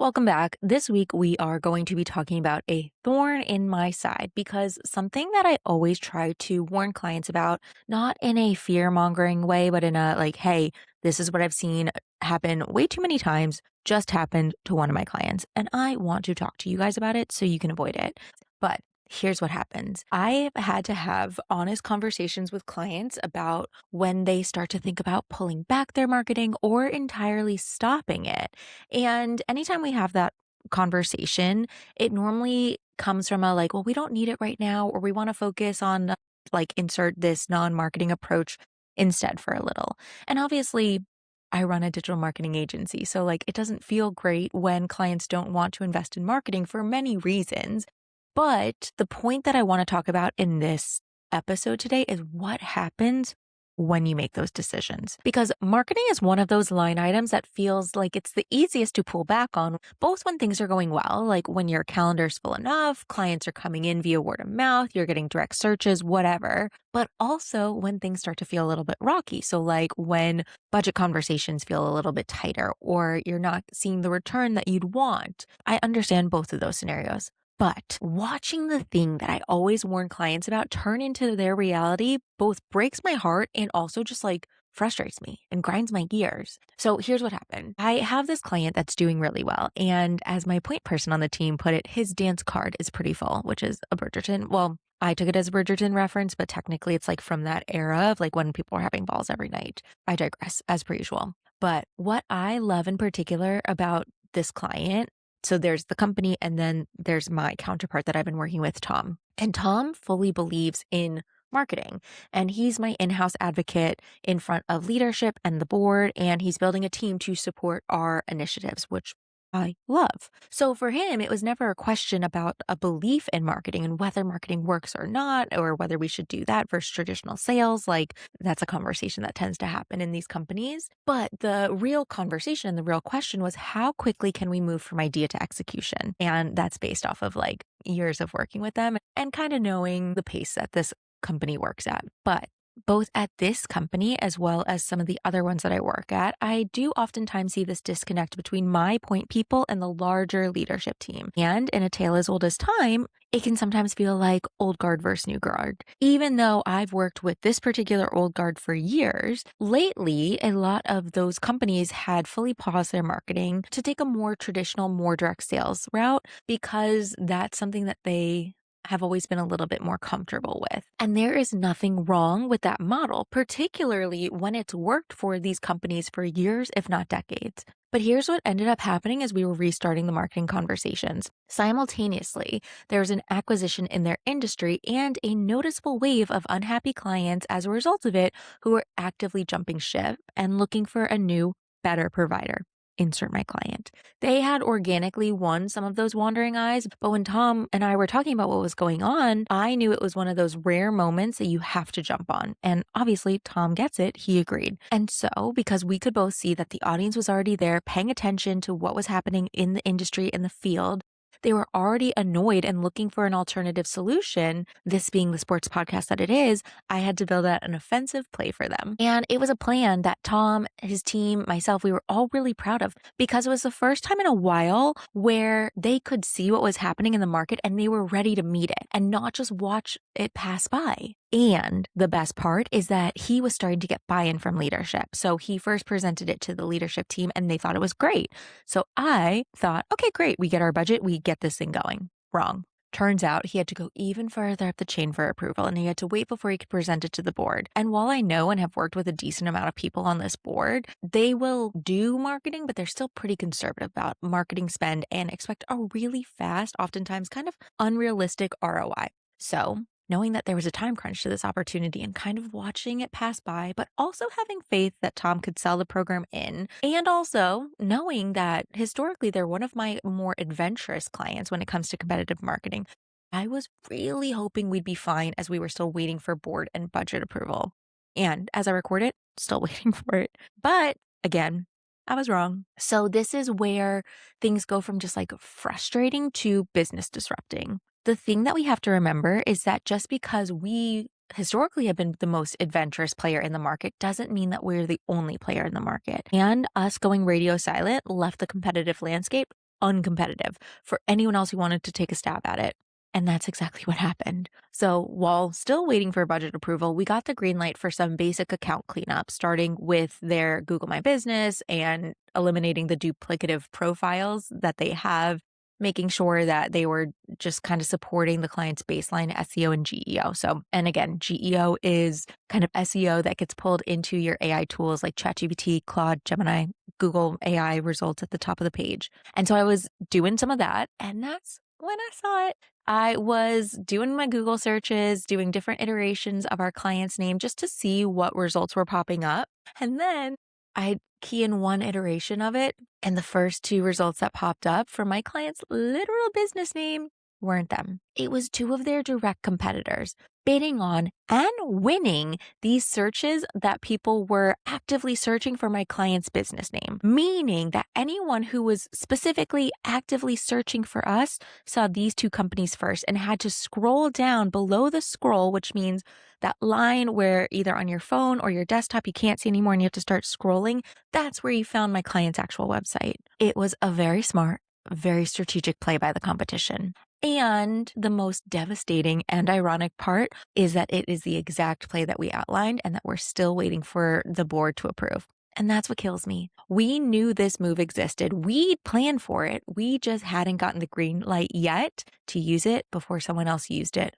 Welcome back. This week, we are going to be talking about a thorn in my side because something that I always try to warn clients about, not in a fear mongering way, but in a like, hey, this is what I've seen happen way too many times, just happened to one of my clients. And I want to talk to you guys about it so you can avoid it. But here's what happens. I've had to have honest conversations with clients about when they start to think about pulling back their marketing or entirely stopping it. And anytime we have that conversation, it normally comes from a like, well, we don't need it right now, or we want to focus on like insert this non marketing approach instead for a little. And obviously, I run a digital marketing agency. So, like, it doesn't feel great when clients don't want to invest in marketing for many reasons. But the point that I want to talk about in this episode today is what happens when you make those decisions. Because marketing is one of those line items that feels like it's the easiest to pull back on, both when things are going well, like when your calendar's full enough, clients are coming in via word of mouth, you're getting direct searches, whatever, but also when things start to feel a little bit rocky. So, like when budget conversations feel a little bit tighter, or you're not seeing the return that you'd want. I understand both of those scenarios. But watching the thing that I always warn clients about turn into their reality both breaks my heart and also just like frustrates me and grinds my gears. So here's what happened. I have this client that's doing really well. And as my point person on the team put it, his dance card is pretty full, which is a Bridgerton. Well, I took it as a Bridgerton reference, but technically it's like from that era of like when people were having balls every night. I digress as per usual. But what I love in particular about this client, so there's the company and then there's my counterpart that I've been working with, Tom. And Tom fully believes in marketing. And he's my in-house advocate in front of leadership and the board. And he's building a team to support our initiatives, which I love. So for him, it was never a question about a belief in marketing and whether marketing works or not, or whether we should do that versus traditional sales. Like that's a conversation that tends to happen in these companies. But the real conversation and the real question was how quickly can we move from idea to execution? And that's based off of like years of working with them and kind of knowing the pace that this company works at. But both at this company as well as some of the other ones that I work at, I do oftentimes see this disconnect between my point people and the larger leadership team. And in a tale as old as time, it can sometimes feel like old guard versus new guard. Even though I've worked with this particular old guard for years, lately, a lot of those companies had fully paused their marketing to take a more traditional, more direct sales route because that's something that they have always been a little bit more comfortable with. And there is nothing wrong with that model, particularly when it's worked for these companies for years, if not decades. But here's what ended up happening as we were restarting the marketing conversations. Simultaneously, there was an acquisition in their industry and a noticeable wave of unhappy clients as a result of it who were actively jumping ship and looking for a new, better provider. Insert my client. They had organically won some of those wandering eyes, but when Tom and I were talking about what was going on, I knew it was one of those rare moments that you have to jump on. And obviously, Tom gets it. He agreed. And so, because we could both see that the audience was already there paying attention to what was happening in the industry, in the field, they were already annoyed and looking for an alternative solution. This being the sports podcast that it is, I had to build out an offensive play for them. And it was a plan that Tom, his team, myself, we were all really proud of because it was the first time in a while where they could see what was happening in the market and they were ready to meet it and not just watch it pass by. And the best part is that he was starting to get buy-in from leadership. So he first presented it to the leadership team and they thought it was great. So I thought, okay, great. We get our budget. We get this thing going. Wrong. Turns out he had to go even further up the chain for approval and he had to wait before he could present it to the board. And while I know and have worked with a decent amount of people on this board, they will do marketing, but they're still pretty conservative about marketing spend and expect a really fast, oftentimes kind of unrealistic ROI. So knowing that there was a time crunch to this opportunity and kind of watching it pass by, but also having faith that Tom could sell the program in, and also knowing that historically they're one of my more adventurous clients when it comes to competitive marketing, I was really hoping we'd be fine as we were still waiting for board and budget approval. And as I record it, still waiting for it. But again, I was wrong. So this is where things go from just like frustrating to business disrupting. The thing that we have to remember is that just because we historically have been the most adventurous player in the market doesn't mean that we're the only player in the market. And us going radio silent left the competitive landscape uncompetitive for anyone else who wanted to take a stab at it. And that's exactly what happened. So while still waiting for budget approval, we got the green light for some basic account cleanup, starting with their Google My Business and eliminating the duplicative profiles that they have, making sure that they were just kind of supporting the client's baseline SEO and GEO. So, and again, GEO is kind of SEO that gets pulled into your AI tools like ChatGPT, Claude, Gemini, Google AI results at the top of the page. And so I was doing some of that, and that's when I saw it. I was doing my Google searches, doing different iterations of our client's name just to see what results were popping up. And then I key in one iteration of it, and the first two results that popped up for my client's literal business name weren't them. It was two of their direct competitors bidding on and winning these searches that people were actively searching for my client's business name, meaning that anyone who was specifically actively searching for us saw these two companies first and had to scroll down below the scroll, which means that line where either on your phone or your desktop you can't see anymore and you have to start scrolling. That's where you found my client's actual website. It was a very smart, very strategic play by the competition. And the most devastating and ironic part is that it is the exact play that we outlined and that we're still waiting for the board to approve. And that's what kills me. We knew this move existed. We'd planned for it. We just hadn't gotten the green light yet to use it before someone else used it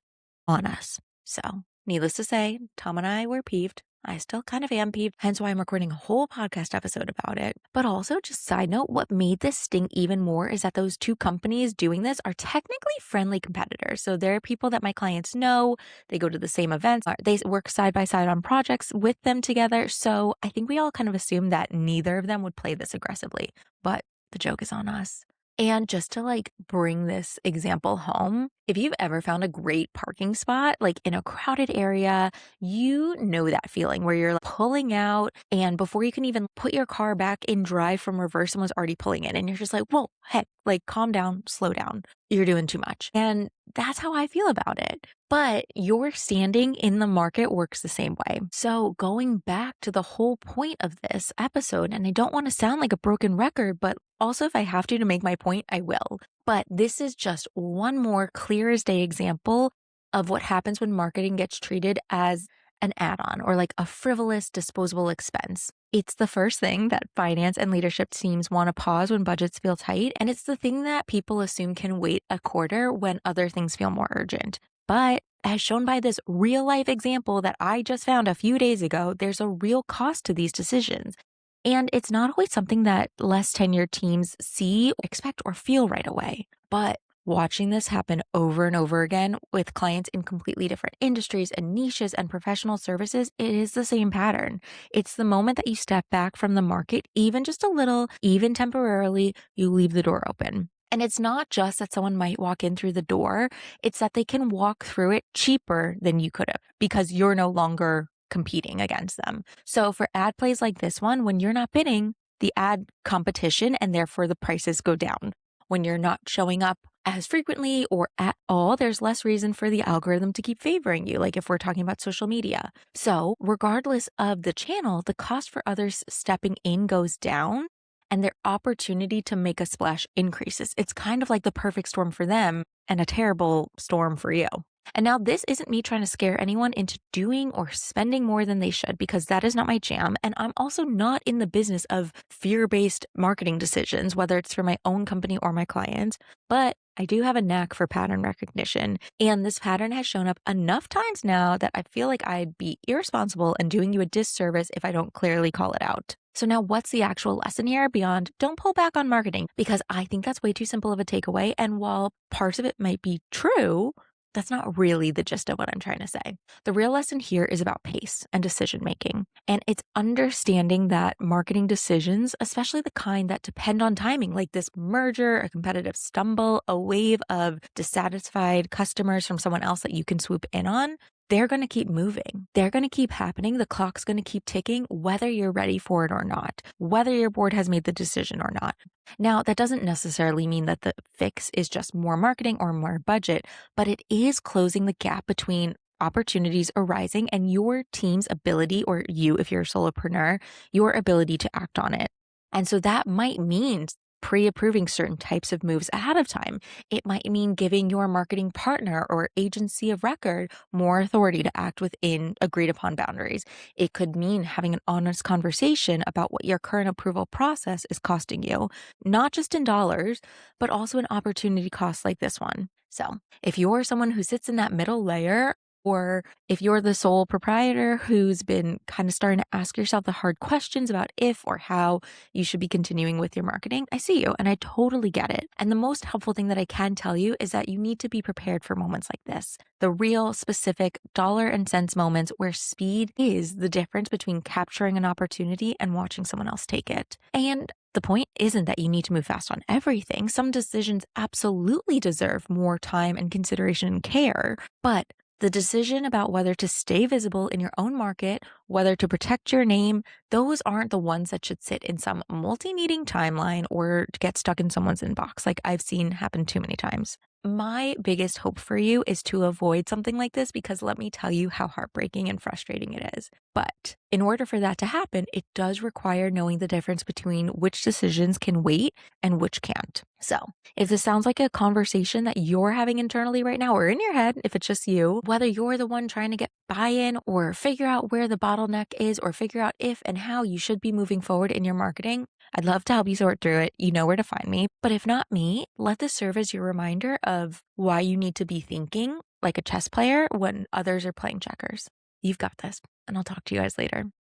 on us. So, needless to say, Tom and I were peeved. I still kind of am peeved, hence why I'm recording a whole podcast episode about it. But also, just side note, what made this sting even more is that those two companies doing this are technically friendly competitors. So they're people that my clients know. They go to the same events. They work side by side on projects with them together. So I think we all kind of assumed that neither of them would play this aggressively. But the joke is on us. And just to like bring this example home, if you've ever found a great parking spot, like in a crowded area, you know that feeling where you're like pulling out and before you can even put your car back in drive from reverse, someone's already pulling in and you're just like, whoa, heck, like calm down, slow down. You're doing too much. And that's how I feel about it. But your standing in the market works the same way. So going back to the whole point of this episode, and I don't want to sound like a broken record, but also if I have to make my point, I will. But this is just one more clear as day example of what happens when marketing gets treated as an add-on or like a frivolous disposable expense. It's the first thing that finance and leadership teams want to pause when budgets feel tight. And it's the thing that people assume can wait a quarter when other things feel more urgent. But as shown by this real life example that I just found a few days ago, there's a real cost to these decisions. And it's not always something that less tenured teams see, expect, or feel right away. But watching this happen over and over again with clients in completely different industries and niches and professional services, it is the same pattern. It's the moment that you step back from the market, even just a little, even temporarily, you leave the door open. And it's not just that someone might walk in through the door, it's that they can walk through it cheaper than you could have because you're no longer competing against them. So for ad plays like this one, when you're not bidding, the ad competition and therefore the prices go down. When you're not showing up as frequently or at all, there's less reason for the algorithm to keep favoring you, like if we're talking about social media. So regardless of the channel, the cost for others stepping in goes down and their opportunity to make a splash increases. It's kind of like the perfect storm for them and a terrible storm for you. And now this isn't me trying to scare anyone into doing or spending more than they should, because that is not my jam. And I'm also not in the business of fear-based marketing decisions, whether it's for my own company or my clients. But I do have a knack for pattern recognition. And this pattern has shown up enough times now that I feel like I'd be irresponsible and doing you a disservice if I don't clearly call it out. So now what's the actual lesson here beyond don't pull back on marketing? Because I think that's way too simple of a takeaway. And while parts of it might be true, that's not really the gist of what I'm trying to say. The real lesson here is about pace and decision making. And it's understanding that marketing decisions, especially the kind that depend on timing, like this merger, a competitive stumble, a wave of dissatisfied customers from someone else that you can swoop in on, they're going to keep moving. They're going to keep happening. The clock's going to keep ticking, whether you're ready for it or not, whether your board has made the decision or not. Now, that doesn't necessarily mean that the fix is just more marketing or more budget, but it is closing the gap between opportunities arising and your team's ability, or you, if you're a solopreneur, your ability to act on it. And so that might mean pre approving certain types of moves ahead of time. It might mean giving your marketing partner or agency of record more authority to act within agreed upon boundaries. It could mean having an honest conversation about what your current approval process is costing you, not just in dollars, but also in opportunity costs like this one. So, if you're someone who sits in that middle layer, or if you're the sole proprietor who's been kind of starting to ask yourself the hard questions about if or how you should be continuing with your marketing, I see you and I totally get it. And the most helpful thing that I can tell you is that you need to be prepared for moments like this, the real specific dollar and cents moments where speed is the difference between capturing an opportunity and watching someone else take it. And the point isn't that you need to move fast on everything. Some decisions absolutely deserve more time and consideration and care, but the decision about whether to stay visible in your own market, whether to protect your name, those aren't the ones that should sit in some multi-meeting timeline or to get stuck in someone's inbox, like I've seen happen too many times. My biggest hope for you is to avoid something like this because let me tell you how heartbreaking and frustrating it is. But in order for that to happen, it does require knowing the difference between which decisions can wait and which can't. So, if this sounds like a conversation that you're having internally right now or in your head, if it's just you, whether you're the one trying to get buy in or figure out where the bottleneck is or figure out if and how you should be moving forward in your marketing, I'd love to help you sort through it. You know where to find me. But if not me, let this serve as your reminder of why you need to be thinking like a chess player when others are playing checkers. You've got this, and I'll talk to you guys later.